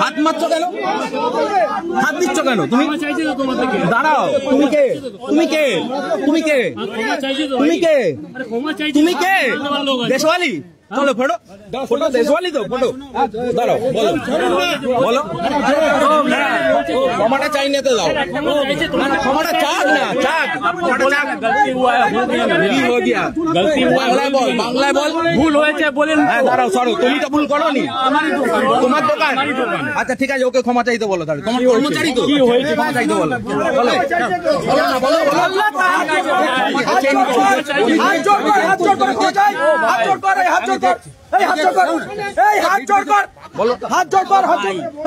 হাত মারছো কেন? হাত দিচ্ছ কেন? তুমি দাঁড়াও। তুমি কে? তুমি কে? তুমি কে? তুমি কে? তুমি কে? দেশওয়ালি? চলো ফটো ফটো দেশওয়ালি তো ফটো দাঁড়াও। বলো বলো ক্ষমাটা চাই নিতে দাও। ক্ষমাটা চাক না চাক কি হয়ে গিয়া? বাংলায় বল, বাংলায় বল। ভুল হয়েছে বলেন। হ্যাঁ দাঁড়াও সরো। তুমি তো ভুল করো নি, তোমার দোকান। আচ্ছা ঠিক আছে, ওকে ক্ষমা চাইতে বলো। তাহলে তোমার কর্মচারী তো কি হয়েছে ক্ষমা চাইতে বলো। বলো হাত জোর কর।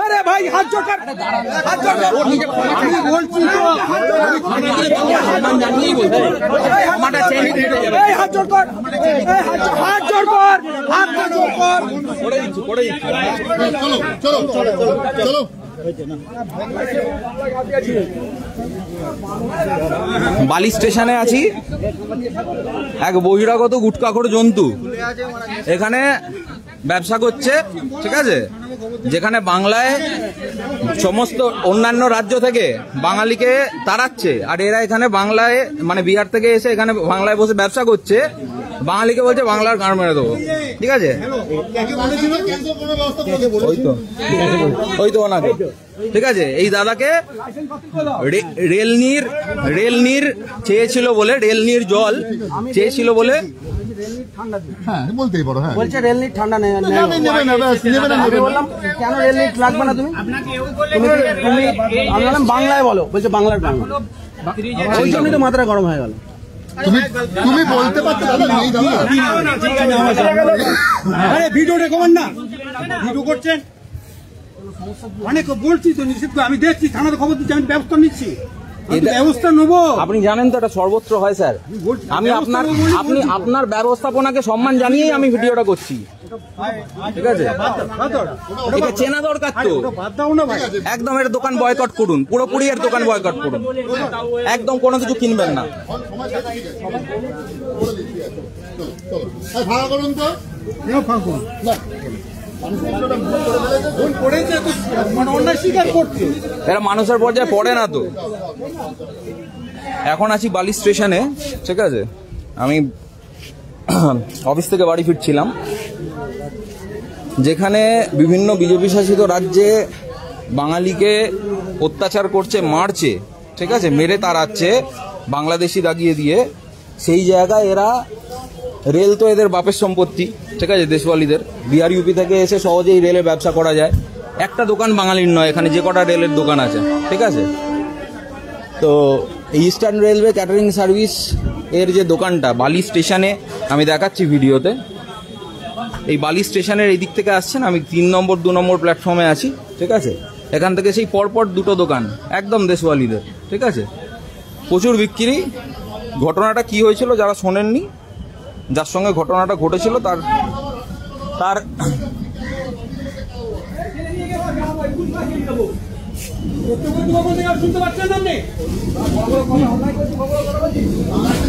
আরে ভাই হাত জোর কর, হাত জোর কর। আমি বলছি তো এই হাত জোর কর, হাত জোর কর, হাত জোর কর। চলো চলো চলো। বালি স্টেশনে আছি। এক বহিরাগত গুটকাখোর জন্তু এখানে ব্যবসা করছে, ঠিক আছে? যেখানে বাংলায় সমস্ত অন্যান্য রাজ্য থেকে বাঙালিকে তাড়াচ্ছে, আর এরা এখানে বাংলায় মানে বিহার থেকে এসে এখানে বাংলায় বসে ব্যবসা করছে। বাঙালিকে বলছে বাংলার গান মেরে দেবো, ঠিক আছে? ওই তো ওনাকে, ঠিক আছে? এই দাদাকে রেলনির চেয়েছিল বলে, রেলনির জল চেয়েছিল বলে হ্যাঁ বলতেই পারো। হ্যাঁ বলছে রেলনিট ঠান্ডা নেই। আমি বললাম কেন রেলনিট লাগবে না? তুমি আমি বললাম বাংলায় বলো, বলছে বাংলার গান। ওই জন্যই তো মাথাটা গরম হয়ে গেল। তুমি বলতে পারতে দাদা। নেই দাদা, আরে ভিডিও রেকমেন্ড না, ভিডিও করছেন অনেক বলছি তো নিশ্চিত। আমি দেখছি, থানাতে খবর দিচ্ছি, আমি ব্যবস্থা নিচ্ছি, ব্যবস্থা নেবো। আপনি জানেন তো এটা সর্বত্র হয় স্যার। আমি আপনার ব্যবস্থাপনাকে সম্মান জানিয়েই আমি ভিডিওটা করছি, ঠিক আছে? এটা চেনা দরকার তো। একদম এর দোকান বয়কট করুন, পুরোপুরি এর দোকান বয়কট করুন। একদম কোনো কিছু কিনবেন না। ভাড়া করুন তো। এরা মানুষের পর্যায়ে পড়ে না তো। এখন আছি বালি স্টেশনে, ঠিক আছে? আমি অফিস থেকে বাড়ি ফিরছিলাম, যেখানে বিভিন্ন বিজেপি শাসিত রাজ্যে বাঙালিকে অত্যাচার করছে, মারছে, ঠিক আছে? মেরে তাড়াচ্ছে, বাংলাদেশি দাগিয়ে দিয়ে। সেই জায়গায় এরা, রেল তো এদের বাপের সম্পত্তি, ঠিক আছে? দেশওয়ালিদের। বিহার ইউপি থেকে এসে সহজেই রেলের ব্যবসা করা যায়। একটা দোকান বাঙালির নয়, এখানে যে কটা রেলের দোকান আছে, ঠিক আছে? তো ইস্টার্ন রেলওয়ে ক্যাটারিং সার্ভিস এর যে দোকানটা বালি স্টেশনে, আমি দেখাচ্ছি ভিডিওতে। এই বালি স্টেশনের এই দিক থেকে আসছেন, আমি 3 নম্বর 2 নম্বর প্ল্যাটফর্মে আছি, ঠিক আছে? এখান থেকে সেই পরপর দুটো দোকান একদম দেশওয়ালিদের, ঠিক আছে? প্রচুর বিক্রি। ঘটনাটা কি হয়েছিল যারা শোনেননি, যার সঙ্গে ঘটনাটা ঘটেছিল তার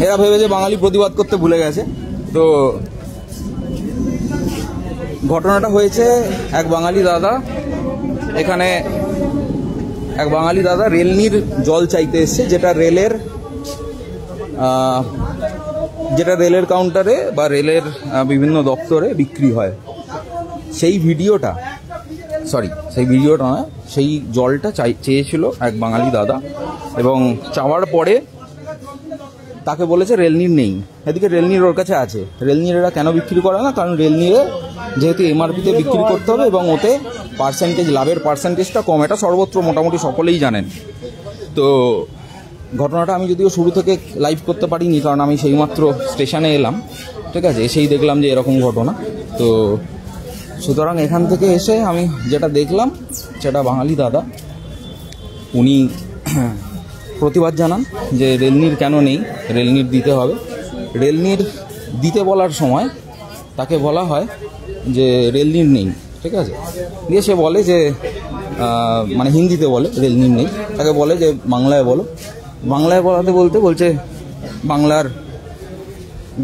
এরা ভেবেছে বাঙালি প্রতিবাদ করতে ভুলে গেছে। তো ঘটনাটা হয়েছে, এক বাঙালি দাদা এখানে, এক বাঙালি দাদা রেলনির জল চাইতে এসছে, যেটা রেলের কাউন্টারে বা রেলের বিভিন্ন দপ্তরে বিক্রি হয়। সেই ভিডিওটা নয়, সেই জলটা চেয়েছিল এক বাঙালি দাদা, এবং চাওয়ার পরে তাকে বলেছে রেলনির নেই। এদিকে রেলনির ওর কাছে আছে। রেলনির এরা কেন বিক্রি করে না? কারণ রেলনিরে যেহেতু এমআরপিতে বিক্রি করতে হবে এবং ওতে পার্সেন্টেজ, লাভের পার্সেন্টেজটা কম, এটা সর্বত্র মোটামুটি সকলেই জানেন। তো ঘটনাটা আমি যদিও শুরু থেকে লাইভ করতে পারিনি, কারণ আমি সেইমাত্র স্টেশনে এলাম, ঠিক আছে? এসেই দেখলাম যে এরকম ঘটনা। তো সুতরাং এখান থেকে এসে আমি যেটা দেখলাম, সেটা বাঙালি দাদা উনি প্রতিবাদ জানান যে রেলনির কেন নেই, রেলনির দিতে হবে। রেলনির দিতে বলার সময় তাকে বলা হয় যে রেলনির নেই, ঠিক আছে? দিয়ে সে বলে যে মানে হিন্দিতে বলে, রেলনির নেই, তাকে বলে যে বাংলায় বলো। বাংলায় বলাতে বলছে বাংলার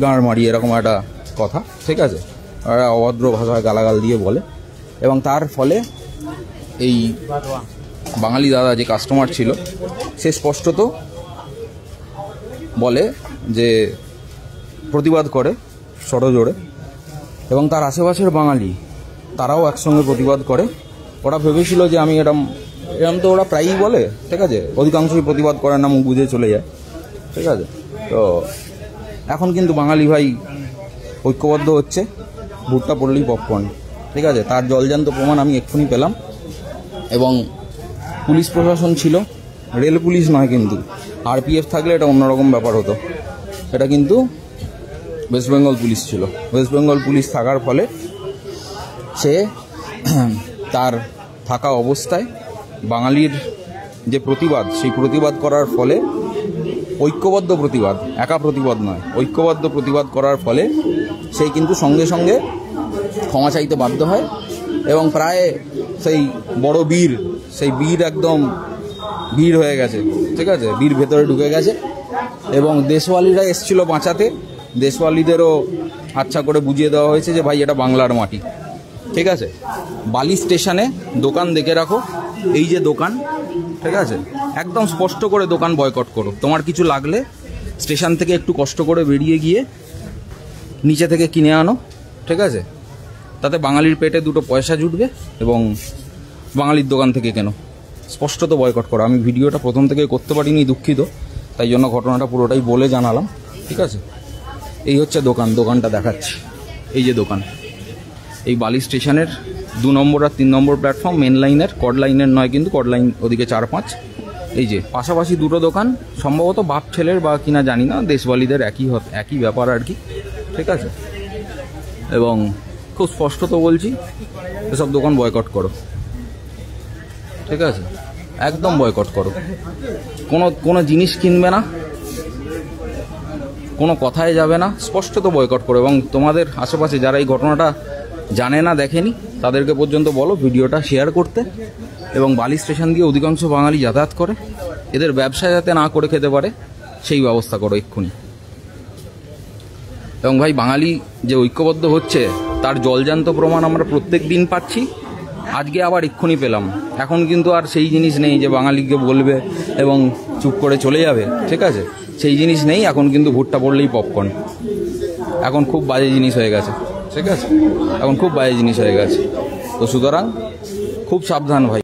গাঁড় মারি, এরকম একটা কথা, ঠিক আছে, আর অভদ্র ভাষায় গালাগাল দিয়ে বলে। এবং তার ফলে এই বাঙালি দাদা যে কাস্টমার ছিল সে স্পষ্টত বলে যে প্রতিবাদ করে সড়জোড়ে, এবং তার আশেপাশের বাঙালি তারাও একসঙ্গে প্রতিবাদ করে। ওরা ভেবেছিল যে আমি এরম তো ওরা প্রায়ই বলে, ঠিক আছে, অধিকাংশই প্রতিবাদ করে না, মুখ বুঝে চলে যায়, ঠিক আছে। তো এখন কিন্তু বাঙালি ভাই ঐক্যবদ্ধ হচ্ছে, ভুট্টা পড়লেই পপকর্ন, ঠিক আছে, তার জলজান্ত প্রমাণ আমি এক্ষুনি পেলাম। এবং পুলিশ প্রশাসন ছিল, রেল পুলিশ নয় কিন্তু, আরপিএফ থাকলে এটা অন্যরকম ব্যাপার হতো। এটা কিন্তু ওয়েস্ট বেঙ্গল পুলিশ ছিল। ওয়েস্ট বেঙ্গল পুলিশ থাকার ফলে সে তার থাকা অবস্থায় বাঙালির যে প্রতিবাদ, সেই প্রতিবাদ করার ফলে, ঐক্যবদ্ধ প্রতিবাদ, একা প্রতিবাদ নয়, ঐক্যবদ্ধ প্রতিবাদ করার ফলে সেই কিন্তু সঙ্গে সঙ্গে ক্ষমা চাইতে বাধ্য হয়। এবং প্রায় সেই বড় বীর, সেই বীর একদম বীর হয়ে গেছে, ঠিক আছে, বীর ভেতরে ঢুকে গেছে। এবং দেশওয়ালিরা এসছিল বাঁচাতে, দেশওয়ালিদেরও আচ্ছা করে বুঝিয়ে দেওয়া হয়েছে যে ভাই এটা বাংলার মাটি, ঠিক আছে। বালি স্টেশনে দোকান দেখে রাখো, এই যে দোকান, ঠিক আছে, একদম স্পষ্ট করে দোকান বয়কট করো। তোমার কিছু লাগলে স্টেশন থেকে একটু কষ্ট করে বেরিয়ে গিয়ে নিচে থেকে কিনে আনো, ঠিক আছে, তাতে বাঙালির পেটে দুটো পয়সা জুটবে এবং বাঙালির দোকান থেকে কেনো, স্পষ্টত বয়কট করো। আমি ভিডিওটা প্রথম থেকে করতে পারিনি, দুঃখিত, তাই জন্য ঘটনাটা পুরোটাই বলে জানালাম, ঠিক আছে। এই হচ্ছে দোকান, দোকানটা দেখাচ্ছি, এই যে দোকান, এই বালি স্টেশনের 2 নম্বর আর 3 নম্বর প্ল্যাটফর্ম, মেন লাইনের, কড লাইনের নয় কিন্তু, কড লাইন ওদিকে 4-5, এই যে পাশাপাশি দুটো দোকান, সম্ভবত বাপ ছেলের বা কিনা জানি না, দেশওয়ালিদের একই ব্যাপার আর কি, ঠিক আছে। এবং খুব স্পষ্টত বলছি, এসব দোকান বয়কট করো, ঠিক আছে, একদম বয়কট করো। কোনো জিনিস কিনবে না, কোনো কথায় যাবে না, স্পষ্টত বয়কট করো। এবং তোমাদের আশেপাশে যারা এই ঘটনাটা জানে না, দেখেনি, তাদেরকে পর্যন্ত বলো ভিডিওটা শেয়ার করতে। এবং বালি স্টেশন দিয়ে অধিকাংশ বাঙালি যাতায়াত করে, এদের ব্যবসা যাতে না করে খেতে পারে সেই ব্যবস্থা করো এক্ষুনি। এবং ভাই বাঙালি যে ঐক্যবদ্ধ হচ্ছে তার জলজান্ত প্রমাণ আমরা প্রত্যেক দিন পাচ্ছি, আজকে আবার এক্ষুনি পেলাম। এখন কিন্তু আর সেই জিনিস নেই যে বাঙালিকে বলবে এবং চুপ করে চলে যাবে, ঠিক আছে, সেই জিনিস নেই। এখন কিন্তু ভুট্টা পড়লেই পপকর্ন, এখন খুব বাজে জিনিস হয়ে গেছে, ঠিক আছে, এখন খুব বাজে জিনিস হয়ে গেছে। তো সুতরাং খুব সাবধান ভাই।